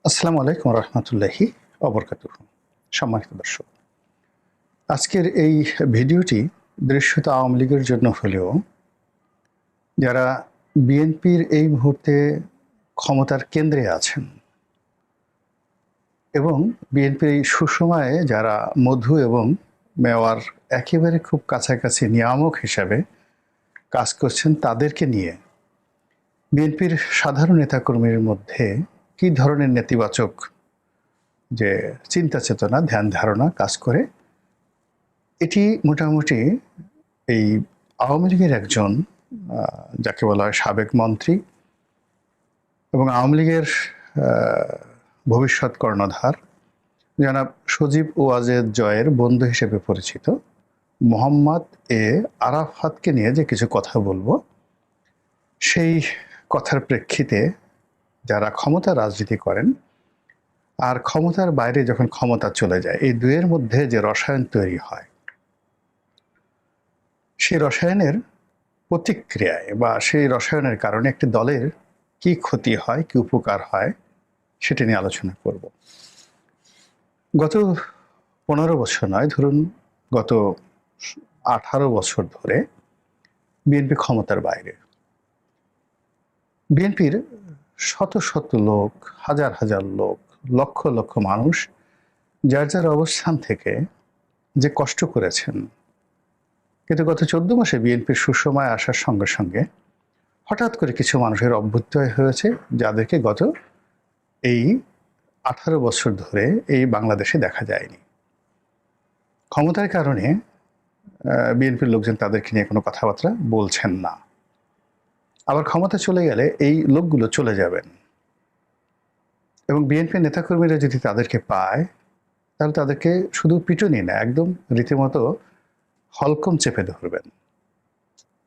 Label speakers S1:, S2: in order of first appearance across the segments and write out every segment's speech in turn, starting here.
S1: আসসালামু আলাইকুম রহমতুল্লাহি অবরকাতুহু। সম্মানিত দর্শক, আজকের এই ভিডিওটি দৃশ্যত আওয়ামী লীগের জন্য হলেও যারা বিএনপির এই মুহূর্তে ক্ষমতার কেন্দ্রে আছেন এবং বিএনপির এই সুসময়ে যারা মধু এবং মেওয়ার একেবারে খুব কাছাকাছি নিয়ামক হিসাবে কাজ করছেন, তাদেরকে নিয়ে বিএনপির সাধারণ নেতাকর্মীর মধ্যে কী ধরনের নেতিবাচক যে চিন্তা চেতনা, ধ্যান ধারণা কাজ করে, এটি মোটামুটি এই আওয়ামী লীগের একজন যাকে বলা হয় সাবেক মন্ত্রী এবং আওয়ামী লীগের ভবিষ্যৎ কর্ণধার জনাব সজীব ওয়াজেদ জয়ের বন্ধু হিসেবে পরিচিত মোহাম্মদ এ আরাফাতকে নিয়ে যে কিছু কথা বলবো, সেই কথার প্রেক্ষিতে যারা ক্ষমতা রাজনীতি করেন আর ক্ষমতার বাইরে যখন ক্ষমতা চলে যায়, এই দুয়ের মধ্যে যে রসায়ন তৈরি হয়, সেই রসায়নের প্রতিক্রিয়ায় বা সেই রসায়নের কারণে একটি দলের কি ক্ষতি হয়, কি উপকার হয়, সেটা নিয়ে আলোচনা করব। গত 15 বছর নয়, ধরুন গত 18 বছর ধরে বিএনপি ক্ষমতার বাইরে। বিএনপির শত শত লোক, হাজার হাজার লোক, লক্ষ লক্ষ মানুষ যার যার অবস্থান থেকে যে কষ্ট করেছেন, কিন্তু গত 14 মাসে বিএনপির সুসময় আসার সঙ্গে সঙ্গে হঠাৎ করে কিছু মানুষের অভ্যুদয় হয়েছে, যাদেরকে গত এই 18 বছর ধরে এই বাংলাদেশে দেখা যায়নি। ক্ষমতার কারণে বিএনপির লোকজন তাদেরকে নিয়ে কোনো কথাবার্তা বলছেন না। আবার ক্ষমতা চলে গেলে এই লোকগুলো চলে যাবেন এবং বিএনপির নেতাকর্মীরা যদি তাদেরকে পায়, তাহলে তাদেরকে শুধু পিটুনি না, একদম রীতিমতো হলকম চেপে ধরবেন।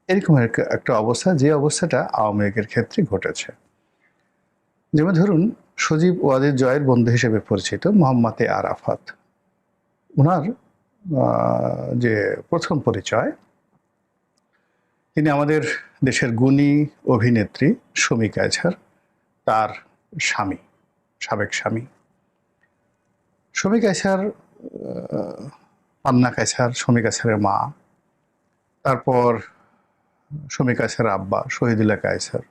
S1: এরকম একটা অবস্থা, যে অবস্থাটা আওয়ামী লীগের ক্ষেত্রে ঘটেছে। যেমন ধরুন, সজীব ওয়াজেদ জয়ের বন্ধু হিসেবে পরিচিত মোহাম্মদ এ আরাফাত, ওনার যে প্রথম পরিচয়, তিনি আমাদের দেশের গুণী অভিনেত্রী শমী কায়সার তার স্বামী, সাবেক স্বামী। শমী কায়সার, পান্না কায়সার শমী কায়সারের মা, তারপর শমী কায়সারের আব্বা শহীদুল্লাহ কায়সার,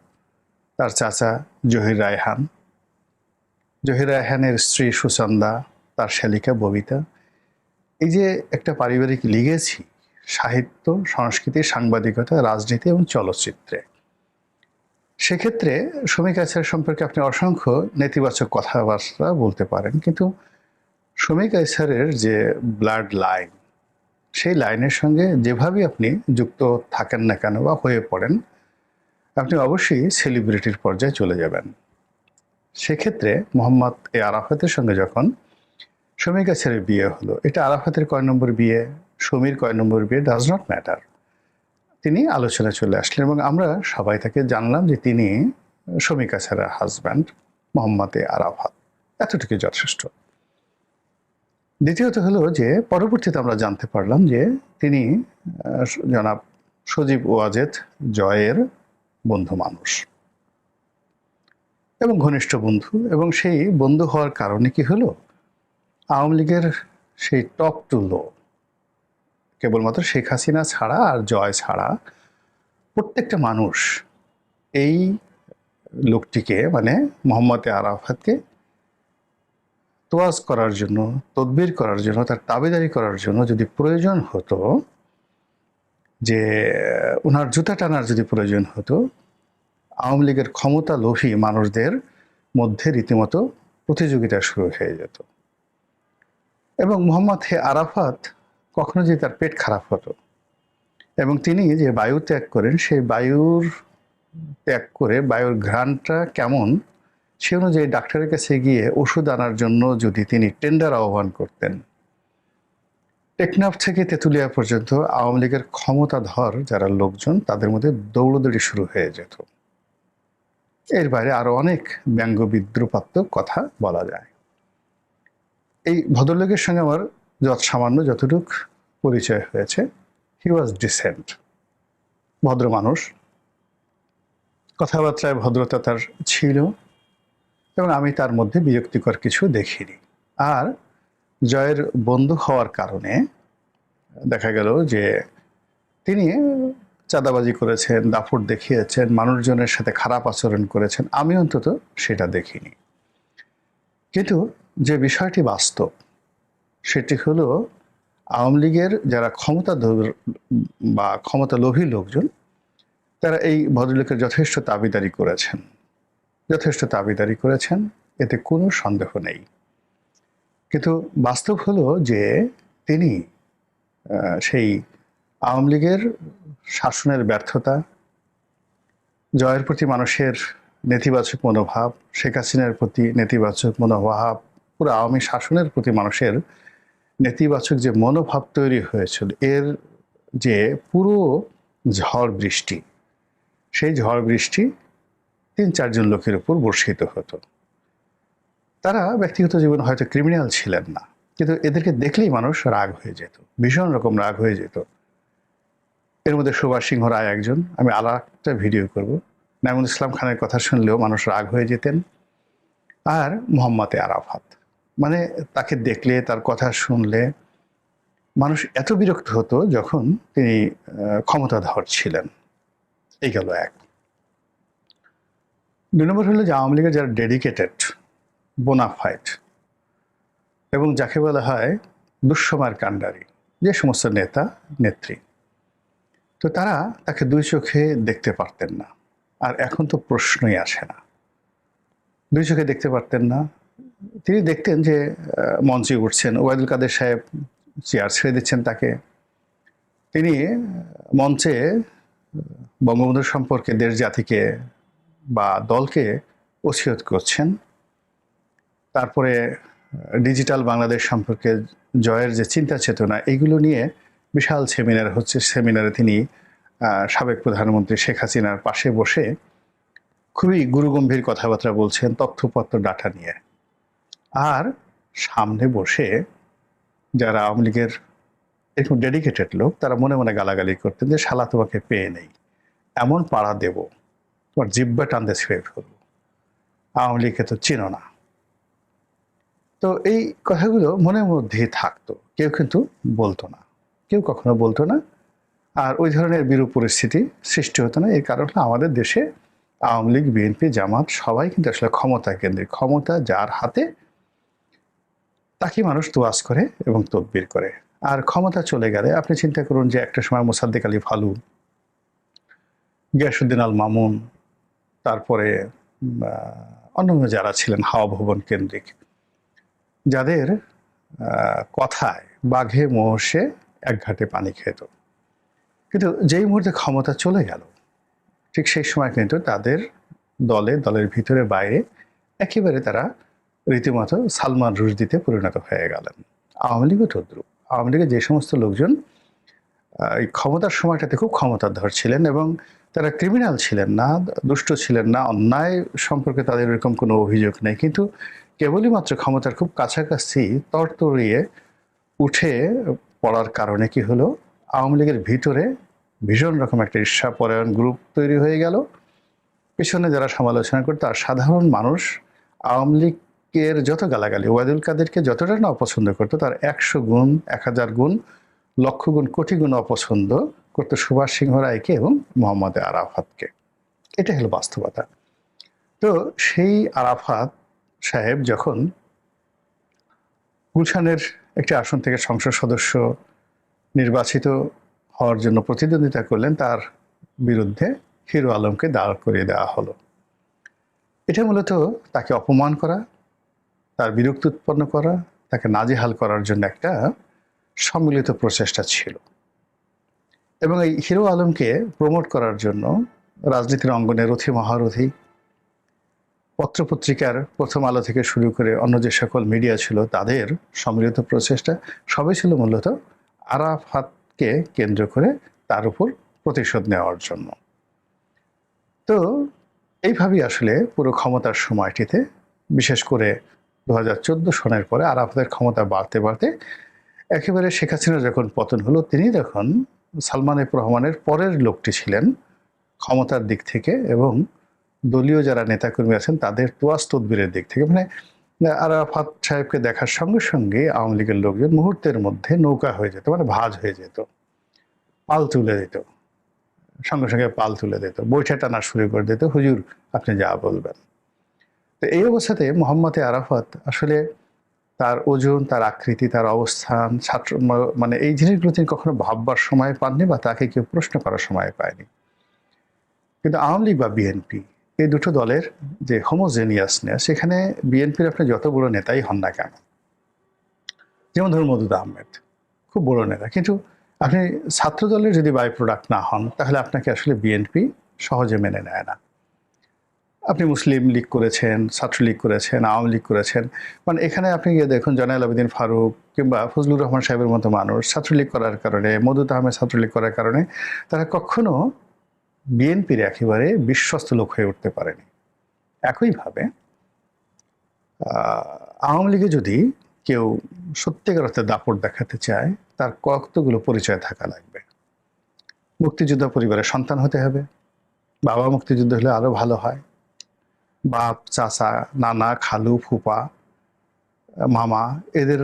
S1: তার চাচা জহির রায়হান, জহির রায়হানের স্ত্রী সুচন্দা, তার শালিকা ববিতা। এই যে একটা পারিবারিক লিগেছি সাহিত্য, সংস্কৃতি, সাংবাদিকতা, রাজনীতি এবং চলচ্চিত্রে, সেক্ষেত্রে শমী কায়সার সম্পর্কে আপনি অসংখ্য নেতিবাচক কথাবার্তা বলতে পারেন, কিন্তু শমী কায়সারের যে ব্লাড লাইন, সেই লাইনের সঙ্গে যেভাবে আপনি যুক্ত থাকেন না কেন বা হয়ে পড়েন, আপনি অবশ্যই সেলিব্রিটির পর্যায়ে চলে যাবেন। সেক্ষেত্রে মোহাম্মদ এ আরাফাতের সঙ্গে যখন শমী কায়সারের বিয়ে হলো, এটা আরাফাতের কয় নম্বর বিয়ে, শমীর কয় নম্বর বিয়ে, ডাজ নট ম্যাটার। তিনি আলোচনায় চলে আসলেন এবং আমরা সবাই তাকে জানলাম যে তিনি শমী কায়সারের হাজব্যান্ড মোহাম্মদ এ আরাফাত। এতটুকুই যথেষ্ট। দ্বিতীয়ত হলো যে পরবর্তীতে আমরা জানতে পারলাম যে তিনি জনাব সজীব ওয়াজেদ জয়ের বন্ধু মানুষ এবং ঘনিষ্ঠ বন্ধু, এবং সেই বন্ধু হওয়ার কারণে কি হলো, আওয়ামী লীগের সেই টপ টু লো, কেবলমাত্র শেখ হাসিনা ছাড়া আর জয় ছাড়া প্রত্যেকটা মানুষ এই লোকটিকে, মানে মোহাম্মদ আরাফাতকে তোয়াজ করার জন্য, তদবির করার জন্য, তার তাবেদারি করার জন্য যদি প্রয়োজন হতো, যে ওনার জুতা টানার যদি প্রয়োজন হতো, আওয়ামী লীগের ক্ষমতা লোভী মানুষদের মধ্যে রীতিমতো প্রতিযোগিতা শুরু হয়ে যেত। এবং মোহাম্মদ হে আরাফাত কখনো যদি তার পেট খারাপ হতো এবং তিনি যে বায়ু ত্যাগ করেন, সেই বায়ুর ত্যাগ করে বায়ুর ঘ্রাণটা কেমন, সে অনুযায়ী ডাক্তারের কাছে গিয়ে ওষুধ আনার জন্য যদি তিনি টেন্ডার আহ্বান করতেন, টেকনাফ থেকে তেঁতুলিয়া পর্যন্ত আওয়ামী লীগের ক্ষমতাধর যারা লোকজন, তাদের মধ্যে দৌড়দৌড়ি শুরু হয়ে যেত। এর বাইরে আরো অনেক ব্যঙ্গ বিদ্রুপাত্মক কথা বলা যায়। এই ভদ্রলোকের সঙ্গে আমার সামান্য যতটুকু পরিচয় হয়েছে, হি ওয়াজ ডিসেন্ট, ভদ্র মানুষ, কথাবার্তায় ভদ্রতা তার ছিল এবং আমি তার মধ্যে বিরক্তিকর কিছু দেখিনি। আর জয়ের বন্ধু হওয়ার কারণে দেখা গেল যে তিনি চাঁদাবাজি করেছেন, দাপট দেখিয়েছেন, মানুষজনের সাথে খারাপ আচরণ করেছেন, আমি অন্তত সেটা দেখিনি। কিন্তু যে বিষয়টি বাস্তব সেটি হলো আওয়ামী লীগের যারা ক্ষমতা লোভী লোকজন, তারা এই ভদ্রলোকের যথেষ্ট দাবিদারি করেছেন, এতে কোনো সন্দেহ নেই। কিন্তু বাস্তব হলো যে তিনি সেই আওয়ামী লীগের শাসনের ব্যর্থতা, জয়ের প্রতি মানুষের নেতিবাচক মনোভাব, শেখ হাসিনার প্রতি নেতিবাচক মনোভাব, পুরো আওয়ামী শাসনের প্রতি মানুষের নেতিবাচক যে মনোভাব তৈরি হয়েছিল, এর যে পুরো ঝড় বৃষ্টি, সেই ঝড় বৃষ্টি ৩-৪ জন লোকের উপর বর্ষিত হতো। তারা ব্যক্তিগত জীবনে হয়তো ক্রিমিনাল ছিলেন না, কিন্তু এদেরকে দেখলেই মানুষ রাগ হয়ে যেত, ভীষণ রকম রাগ হয়ে যেত। এর মধ্যে সুভাষ সিংহ রায় একজন, আমি আরেকটা ভিডিও করব। নাঈমুল ইসলাম খানের কথা শুনলেও মানুষ রাগ হয়ে যেতেন। আর মোহাম্মদ আরাফাত, মানে তাকে দেখলে, তার কথা শুনলে মানুষ এত বিরক্ত হতো যখন তিনি ক্ষমতাধর ছিলেন। এই গেল এক। ২ নম্বর হলো যে আওয়ামী লীগের যারা ডেডিকেটেড, বোনাফাইড এবং যাকে বলা হয় দুঃসময়ের কাণ্ডারি যে সমস্ত নেতা নেত্রী, তো তারা তাকে দুই চোখে দেখতে পারতেন না। আর এখন তো প্রশ্নই আসে না, দুই চোখে দেখতে পারতেন না। তিনি দেখতেন যে মঞ্চে উঠছেন, ওবায়দুল কাদের সাহেব চেয়ার ছেড়ে দিচ্ছেন তাকে, তিনি মঞ্চে বঙ্গবন্ধু সম্পর্কে দেশ জাতিকে বা দলকে ওসিয়ত করছেন। তারপরে ডিজিটাল বাংলাদেশ সম্পর্কে জয়ের যে চিন্তা চেতনা, এইগুলো নিয়ে বিশাল সেমিনার হচ্ছে। সেমিনারে তিনি সাবেক প্রধানমন্ত্রী শেখ হাসিনার পাশে বসে খুবই গুরুগম্ভীর কথাবার্তা বলছেন, তথ্যপত্র ডাটা নিয়ে। আর সামনে বসে যারা আওয়ামী লীগের এরকম ডেডিকেটেড লোক, তারা মনে মনে গালাগালি করতেন যে শালা তোমাকে পেয়ে নেই, এমন পাড়া দেব তোমার জিব্বা টানতে ছেড়ে ফেলবো, আওয়ামী লীগকে তো চিনো না। তো এই কথাগুলো মনের মধ্যেই থাকতো, কেউ কিন্তু বলতো না, কেউ কখনো বলতো না। আর ওই ধরনের বিরূপ পরিস্থিতি সৃষ্টি হতো না। এর কারণ হলো আমাদের দেশে আওয়ামী লীগ, বিএনপি, জামাত সবাই কিন্তু আসলে ক্ষমতা কেন্দ্রিক। ক্ষমতা যার হাতে তাকে মানুষ তোয়াজ করে এবং তদবির করে। আর ক্ষমতা চলে গেলে আপনি চিন্তা করুন যে একটা সময় মোসাদ্দেক আলী ফালু, গিয়াসউদ্দিন আল মামুন, তারপরে অন্যান্য যারা ছিলেন হাওয়া ভবন কেন্দ্রিক, যাদের কথায় বাঘে মহিষে এক ঘাটে পানি খেত, কিন্তু যেই মুহূর্তে ক্ষমতা চলে গেল ঠিক সেই সময় কিন্তু তাদের দলের ভিতরে বাইরে একেবারে তারা রীতিমতো সালমান রুশদিতে পরিণত হয়ে গেলেন। আওয়ামী লীগও তদ্রুপ। আওয়ামী লীগের যে সমস্ত লোকজন এই ক্ষমতার সময়টাতে খুব ক্ষমতাধর ছিলেন এবং তারা ক্রিমিনাল ছিলেন না, দুষ্ট ছিলেন না, অন্যায় সম্পর্কে তাদের এরকম কোনো অভিযোগ নেই, কিন্তু কেবলই মাত্র ক্ষমতার খুব কাছাকাছি তরতরিয়ে উঠে পড়ার কারণে কি হলো, আওয়ামী লীগের ভিতরে ভীষণ রকম একটা ঈর্ষাপরায়ণ গ্রুপ তৈরি হয়ে গেল। পেছনে যারা সমালোচনা করতো, আর সাধারণ মানুষ আওয়ামী লীগের যত গালাগালি, ওবায়দুল কাদেরকে যতটা না অপছন্দ করতো, তার ১০০ গুণ, ১০০০ গুণ, লক্ষ গুণ, কোটি গুণ অপছন্দ করতো সুভাষ সিংহ রায়কে এবং মোহাম্মদ আরাফাতকে। এটা হলো বাস্তবতা। তো সেই আরাফাত সাহেব যখন গুলশানের একটি আসন থেকে সংসদ সদস্য নির্বাচিত হওয়ার জন্য প্রতিদ্বন্দ্বিতা করলেন, তার বিরুদ্ধে হিরো আলমকে দাঁড় করিয়ে দেওয়া হলো। এটা মূলত তাকে অপমান করা, তার বিরক্তি উৎপন্ন করা, তাকে নাজেহাল করার জন্য একটা সম্মিলিত প্রচেষ্টা ছিল। এবং এই হিরো আলমকে প্রমোট করার জন্য রাজনীতির অঙ্গনে রথী মহারথী, পত্রপত্রিকার প্রথম আলো থেকে শুরু করে অন্য যে সকল মিডিয়া ছিল, তাদের সম্মিলিত প্রচেষ্টা সবই ছিল মূলত আরাফাতকে কেন্দ্র করে তার উপর প্রতিশোধ নেওয়ার জন্য। তো এইভাবেই আসলে পুরো ক্ষমতার সময়টিতে, বিশেষ করে ২০১৪ সনের পরে আরাফাতের ক্ষমতা বাড়তে বাড়তে একেবারে শেখ হাসিনা যখন পতন হলো, তিনি তখন সালমান এফ রহমানের পরের লোকটি ছিলেন ক্ষমতার দিক থেকে এবং দলীয় যারা নেতাকর্মী আছেন তাদের তোয়াজ তদবিরের দিক থেকে, মানে আরাফাত সাহেবকে দেখার সঙ্গে সঙ্গে আওয়ামী লীগের লোকজন মুহূর্তের মধ্যে নৌকা হয়ে যেত, মানে ভাঁজ হয়ে যেত, পাল তুলে দিত, সঙ্গে সঙ্গে পাল তুলে দিত, বৈঠা টানা শুরু করে দিত, হুজুর আপনি যা বলবেন। তো এই অবস্থাতে মোহাম্মদ আরাফাত আসলে তার ওজন, তার আকৃতি, তার অবস্থান, ছাত্র মানে এই জিনিসগুলো তিনি কখনো ভাববার সময় পাননি বা তাকে কেউ প্রশ্ন করার সময় পায়নি। কিন্তু আওয়ামী লীগ বা বিএনপি এই দুটো দলের যে হোমোজেনিয়াসনেস, সেখানে বিএনপির আপনি যত বড় নেতাই হন না কেন, যেমন ধরুন মওদুদ আহমেদ খুব বড় নেতা, কিন্তু আপনি ছাত্র দলের যদি বাই প্রোডাক্ট না হন তাহলে আপনাকে আসলে বিএনপি সহজে মেনে নেয় না। আপনি মুসলিম লীগ করেছেন, ছাত্রলীগ করেছেন, আওয়ামী লীগ করেছেন, মানে এখানে আপনি গিয়ে দেখুন জয়নাল আবেদিন ফারুক কিংবা ফজলুর রহমান সাহেবের মতো মানুষ ছাত্রলীগ করার কারণে, মওদুদ আহমেদ ছাত্রলীগ করার কারণে তারা কখনো বিএনপির একেবারে বিশ্বস্ত লোক হয়ে উঠতে পারেনি। একইভাবে আওয়ামী লীগে যদি কেউ সত্যিকার অর্থে দাপট দেখাতে চায় তার কতগুলো পরিচয় থাকা লাগবে। মুক্তিযোদ্ধা পরিবারের সন্তান হতে হবে, বাবা মুক্তিযুদ্ধ হলে আরো ভালো হয়, বাপ, চাচা, নানা, খালু, ফুপা, মামা এদের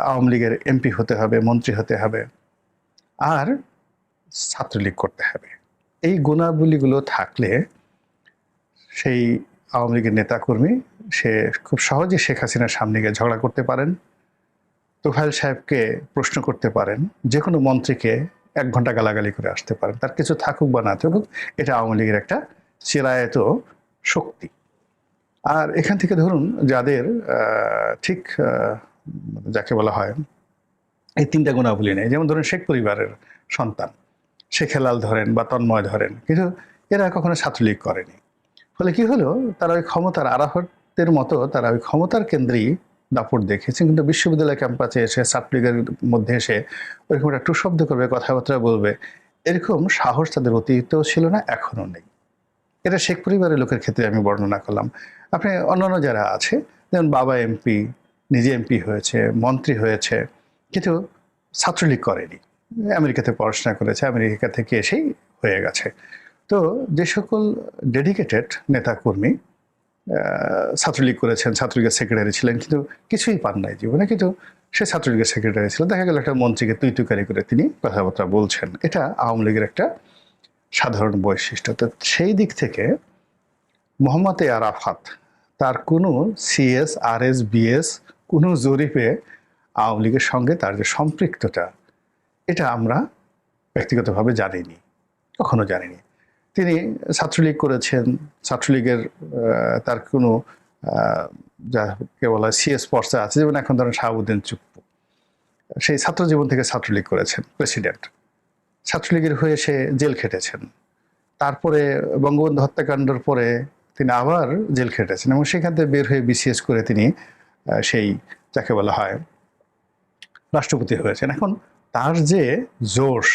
S1: আওয়ামী লীগের এমপি হতে হবে, মন্ত্রী হতে হবে, আর ছাত্রলীগ করতে হবে। এই গুণাবলীগুলো থাকলে সেই আওয়ামী লীগের নেতাকর্মী সে খুব সহজে শেখ হাসিনার সামনে গিয়ে ঝগড়া করতে পারেন, তোফায়েল সাহেবকে প্রশ্ন করতে পারেন, যে কোনো মন্ত্রীকে 1 ঘন্টা গালাগালি করে আসতে পারেন, তার কিছু থাকুক বা না থাকুক, এটা আওয়ামী লীগের একটা চিরায়ত শক্তি। আর এখান থেকে ধরুন যাদের ঠিক যাকে বলা হয় এই 3টা গুণাবলী নেই, যেমন ধরুন শেখ পরিবারের সন্তান শেখ হেলাল ধরেন বা তন্ময় ধরেন, কিন্তু এরা কখনো ছাত্রলীগ করেনি। ফলে কি হলো, তারা ওই ক্ষমতার আরাফতের মতো তারা ওই ক্ষমতার কেন্দ্রেই দাপট দেখেছেন, কিন্তু বিশ্ববিদ্যালয় ক্যাম্পাসে এসে ছাত্রলীগের মধ্যে এসে ওইরকম একটা টু শব্দ করবে, কথাবার্তা বলবে, এরকম সাহস তাদের অতীতেও ছিল না, এখনো নেই। এটা শেখ পরিবারের লোকের ক্ষেত্রে আমি বর্ণনা করলাম। আপনি অন্যান্য যারা আছে, যেমন বাবা এমপি, নিজে এমপি হয়েছে, মন্ত্রী হয়েছে, কিন্তু ছাত্রলীগ করেনি, আমেরিকাতে পড়াশোনা করেছে, আমেরিকা থেকে এসেই হয়ে গেছে। তো যে সকল ডেডিকেটেড নেতাকর্মী ছাত্রলীগ করেছেন, ছাত্রলীগের সেক্রেটারি ছিলেন, কিন্তু কিছুই পান নাই জীবনে, কিন্তু সে ছাত্রলীগের সেক্রেটারি ছিল, দেখা গেল একটা মন্ত্রীকে তুই তুকারি করে তিনি কথাবার্তা বলছেন, এটা আওয়ামী লীগের একটা সাধারণ বৈশিষ্ট্য। তো সেই দিক থেকে মোহাম্মদ আরাফাত তার কোনো সিএস, আরএস, বিএস কোনো জরিপে আওয়ামী লীগের সঙ্গে তার যে সম্পৃক্ততা, এটা আমরা ব্যক্তিগতভাবে জানিনি, কখনো জানিনি। তিনি ছাত্রলীগ করেছেন, ছাত্রলীগের তার কোনো যাকে বলা হয় সিএস পর্যায়ে আছে, যেমন এখন ধরেন শাহাবুদ্দিন চুপ্পু, সেই ছাত্র জীবন থেকে ছাত্রলীগ করেছেন, প্রেসিডেন্ট, ছাত্রলীগের হয়ে সে জেল খেটেছেন, তারপরে বঙ্গবন্ধু হত্যাকাণ্ডের পরে তিনি আবার জেল খেটেছেন এবং সেখান থেকে বের হয়ে বিসিএস করে তিনি সেই যাকে বলা হয় রাষ্ট্রপতি হয়েছেন। এখন তার যে জোশ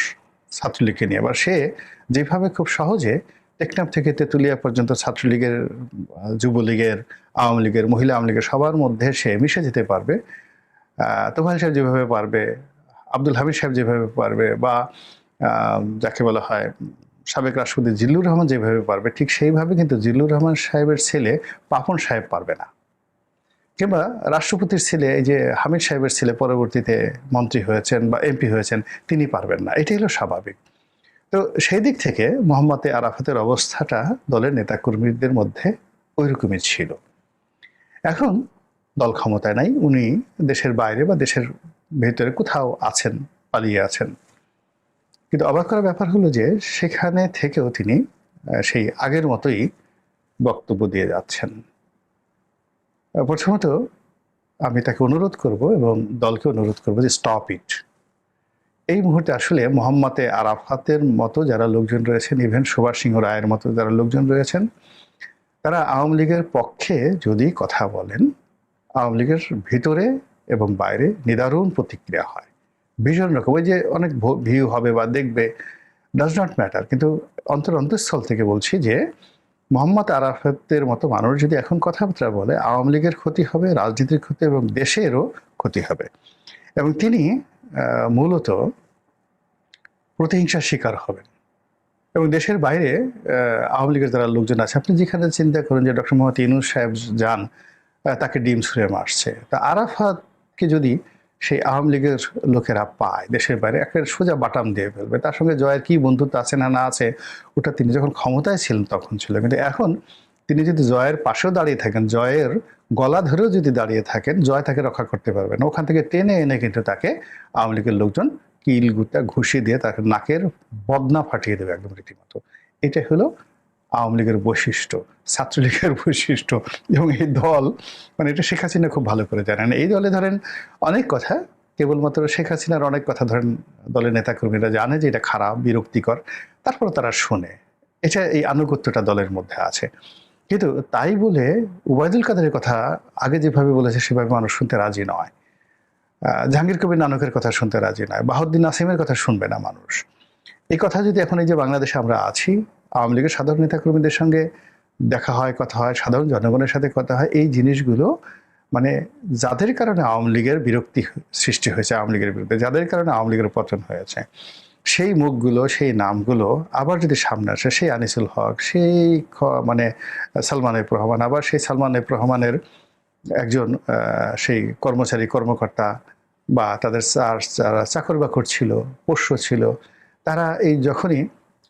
S1: ছাত্রলীগকে নিয়ে, আবার সে যেভাবে খুব সহজে টেকনাফ থেকে তেঁতুলিয়া পর্যন্ত ছাত্রলীগের, যুবলীগের, আওয়ামী লীগের, মহিলা আওয়ামী লীগের সবার মধ্যে সে মিশে যেতে পারবে, তোফায়েল সাহেব যেভাবে পারবে, আব্দুল হামিদ সাহেব যেভাবে পারবে, বা যাকে বলা হয় সাবেক রাষ্ট্রপতি জিল্লুর রহমান যেভাবে পারবে, ঠিক সেইভাবে কিন্তু জিল্লুর রহমান সাহেবের ছেলে পাপন সাহেব পারবে না, কিংবা রাষ্ট্রপতির ছেলে এই যে হামিদ সাহেবের ছেলে পরবর্তীতে মন্ত্রী হয়েছেন বা এমপি হয়েছেন, তিনি পারবেন না। এটাই হলো স্বাভাবিক। তো সেই দিক থেকে মোহাম্মদ আরাফাতের অবস্থাটা দলের নেতাকর্মীদের মধ্যে ওইরকমই ছিল। এখন দল ক্ষমতায় নাই, উনি দেশের বাইরে বা দেশের ভেতরে কোথাও আছেন, পালিয়ে আছেন। কিন্তু অবাক করার ব্যাপার হলো যে সেখানে থেকেও তিনি সেই আগের মতোই বক্তব্য দিয়ে যাচ্ছেন। প্রথমত আমি তাকে অনুরোধ করব এবং দলকে অনুরোধ করব যে স্টপ ইট। এই মুহূর্তে আসলে মোহাম্মদ আরাফাতের মতো যারা লোকজন রয়েছেন, ইভেন সুভাষ সিংহ রায়ের মতো যারা লোকজন রয়েছেন, তারা আওয়ামী লীগের পক্ষে যদি কথা বলেন, আওয়ামী লীগের ভিতরে এবং বাইরে নিদারুণ প্রতিক্রিয়া হয়, ভীষণ রকম। ওই যে অনেক ভিউ হবে বা দেখবে, ডাজ নট ম্যাটার, কিন্তু অন্তঃস্থল থেকে বলছি যে মোহাম্মদ আরাফাতের মতো মানুষ যদি এখন কথাবার্তা বলে, আওয়ামী লীগের ক্ষতি হবে, রাজনীতির ক্ষতি এবং দেশেরও ক্ষতি হবে, এবং তিনি মূলত প্রতিহিংসার শিকার হবেন। এবং দেশের বাইরে আওয়ামী লীগের যারা লোকজন আছে, আপনি যেখানে চিন্তা করেন যে ডক্টর মোহাম্মদ ইউনূস সাহেব যান, তাকে ডিম ছুঁড়ে মারছে, তা আরাফাতকে যদি সেই আওয়ামী লীগের লোকেরা পায় দেশের বাইরে, একটা সোজা বাটাম দিয়ে ফেলবে। তার সঙ্গে জয়ের কি বন্ধুত্ব আছে না না আছে ওটা তিনি যখন ক্ষমতায় ছিলেন তখন ছিল, কিন্তু এখন তিনি যদি জয়ের পাশেও দাঁড়িয়ে থাকেন, জয়ের গলা ধরেও যদি দাঁড়িয়ে থাকেন, জয় তাকে রক্ষা করতে পারবে না। ওখান থেকে টেনে এনে কিন্তু তাকে আওয়ামী লীগের লোকজন কিল গুতা ঘুষি দিয়ে তাকে নাকের বদনা ফাটিয়ে দেবে একদম রীতিমতো। এটা হলো আওয়ামী লীগের বৈশিষ্ট্য, ছাত্রলীগের বৈশিষ্ট্য। এবং এই দল, মানে এটা শেখ হাসিনা খুব ভালো করে জানেন। এই দলে ধরেন অনেক কথা, কেবলমাত্র শেখ হাসিনার অনেক কথা ধরেন দলের নেতাকর্মীরা জানে যে এটা খারাপ, বিরক্তিকর, তারপরে তারা শোনে। এটা এই আনুগত্যটা দলের মধ্যে আছে। কিন্তু তাই বলে ওবায়দুল কাদেরের কথা আগে যেভাবে বলেছে সেভাবে মানুষ শুনতে রাজি নয়। জাহাঙ্গীর কবির নানকের কথা শুনতে রাজি নয়, বাহাউদ্দিন নাসিমের কথা শুনবে না মানুষ। এই কথা যদি এখন এই যে বাংলাদেশে আমরা আছি, আওয়ামী লীগের সাধারণ নেতাকর্মীদের সঙ্গে দেখা হয়, কথা হয়, সাধারণ জনগণের সাথে কথা হয়, এই জিনিসগুলো মানে যাদের কারণে আওয়ামী লীগের বিরক্তি সৃষ্টি হয়েছে, আওয়ামী লীগের বিরুদ্ধে যাদের কারণে আওয়ামী লীগের পতন হয়েছে, সেই মুখগুলো, সেই নামগুলো আবার যদি সামনে আসে, সেই আনিসুল হক, সেই মানে সালমান এফ রহমান, আবার সেই সালমান এফ রহমানের একজন সেই কর্মচারী কর্মকর্তা বা তাদের যারা চাকর বাকর ছিল, পোষ্য ছিল, তারা এই যখনই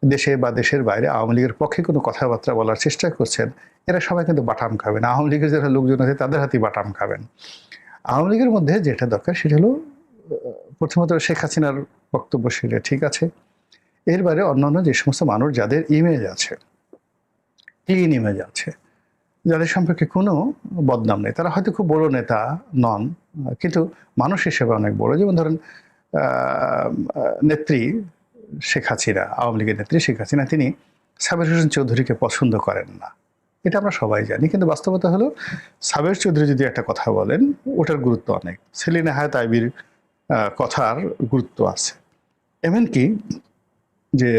S1: দেশে বা দেশের বাইরে আওয়ামী লীগের পক্ষে কোনো কথাবার্তা বলার চেষ্টা করছেন, এরা সবাই কিন্তু বাটাম খাবেন। আওয়ামী লীগের যারা লোকজন আছে তাদের হাতেই বাটাম খাবেন। আওয়ামী লীগের মধ্যে যেটা দরকার সেটা হলো প্রথমত শেখ হাসিনার বক্তব্য, সেটা ঠিক আছে। এর বাইরে অন্যান্য যে সমস্ত মানুষ যাদের ইমেজ আছে, ক্লিন ইমেজ আছে, যাদের সম্পর্কে কোনো বদনাম নেই, তারা হয়তো খুব বড় নেতা নন, কিন্তু মানুষ হিসেবে অনেক বড়। যেমন ধরেন নেত্রী শেখ হাসিনা, আওয়ামী লীগের নেত্রী শেখ হাসিনা, তিনি সাবের হোসেন চৌধুরীকে পছন্দ করেন না, এটা আমরা সবাই জানি। কিন্তু বাস্তবতা হলো সাবের চৌধুরী যদি একটা কথা বলেন, ওটার গুরুত্ব অনেক। সেলিনা হায়াৎ আইবির কথার গুরুত্ব আছে। এমনকি যে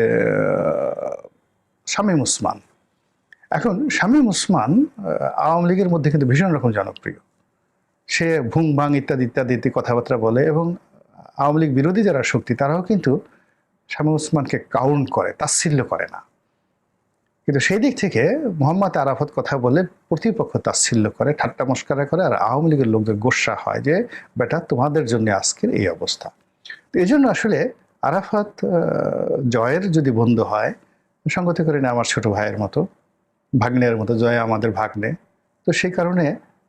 S1: শামীম ওসমান, এখন শামীম ওসমান আওয়ামী লীগের মধ্যে কিন্তু ভীষণ রকম জনপ্রিয়। সে ভুং ভাং ইত্যাদি ইত্যাদি কথাবার্তা বলে, এবং আওয়ামী লীগ বিরোধী যারা শক্তি তারাও কিন্তু শামীম ওসমানকে কাউন্ট করে, তাচ্ছিল্য করে না। কিন্তু সেই দিক থেকে মোহাম্মদ আরাফাত কথা বলে প্রতিপক্ষ তাচ্ছিল্য করে, ঠাট্টা মস্করা করে, আর আওয়ামী লীগের লোকদের গোস্বা হয় যে বেটা তোমাদের জন্য আজকের এই অবস্থা। তো এই জন্য আসলে আরাফাত জয়ের যদি বন্ধু হয়, সঙ্গতি করে না আমার ছোট ভাইয়ের মতো, ভাগ্নের মতো, জয় আমাদের ভাগ্নে। তো সেই কারণে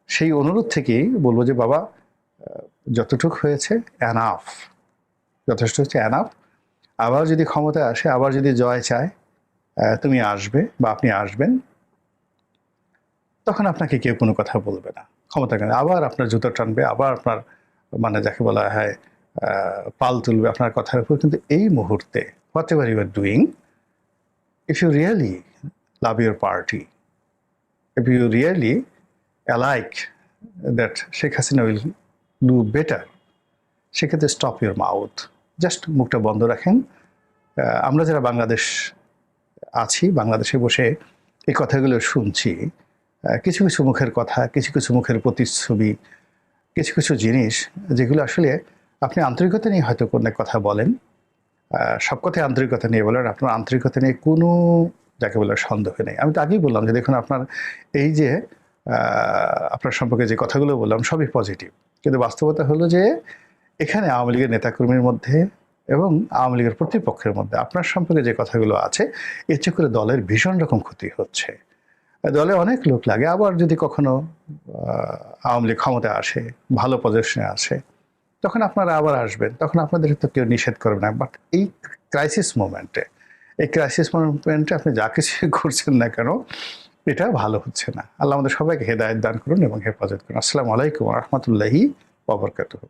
S1: সেই অনুরোধ থেকেই বলবো যে বাবা, যতটুক হয়েছে এনাফ, যথেষ্ট হচ্ছে এনাফ। আবার যদি ক্ষমতায় আসে, আবার যদি জয় চায় তুমি আসবে বা আপনি আসবেন, তখন আপনাকে কেউ কোনো কথা বলবে না। ক্ষমতা কেন আবার আপনার জুতো টানবে, আবার আপনার মানে যাকে বলা হয় পাল তুলবে আপনার কথার উপর। কিন্তু এই মুহূর্তে whatever you are doing, if you really love your party, if you really like that Sheikh Hasina will do better, সেক্ষেত্রে স্টপ ইউর মাউথ, জাস্ট মুখটা বন্ধ রাখেন। আমরা যারা বাংলাদেশ আছি, বাংলাদেশে বসে এই কথাগুলো শুনছি, কিছু কিছু মুখের কথা, কিছু কিছু মুখের প্রতিচ্ছবি, কিছু কিছু জিনিস যেগুলো আসলে আপনি আন্তরিকতা নিয়ে হয়তো কোনো কথা বলেন, সব কথায় আন্তরিকতা নিয়ে বলেন, আপনার আন্তরিকতা নিয়ে কোনো যাকে বলে সন্দেহ নেই। আমি তো আগেই বললাম যে দেখুন, আপনার এই যে আপনার সম্পর্কে যে কথাগুলো বললাম সবই পজিটিভ, কিন্তু বাস্তবতা হলো যে এখানে আওয়ামী লীগের নেতাকর্মীর মধ্যে এবং আওয়ামী লীগের প্রতিপক্ষের মধ্যে আপনার সম্পর্কে যে কথাগুলো আছে, এর চেয়ে করে দলের ভীষণ রকম ক্ষতি হচ্ছে। দলে অনেক লোক লাগে, আবার যদি কখনো আওয়ামী লীগ ক্ষমতায় আসে, ভালো পজিশনে আসে, তখন আপনারা আবার আসবেন, তখন আপনাদের তো কেউ নিষেধ করবে না। বাট এই ক্রাইসিস মোমেন্টে আপনি যা কিছু করছেন না কেন, এটা ভালো হচ্ছে না। আল্লাহ আমাদের সবাইকে হেদায়েত দান করুন এবং হেফাজত করুন। আসসালামু আলাইকুম ওয়া রাহমাতুল্লাহি ওয়া বারাকাতুহু।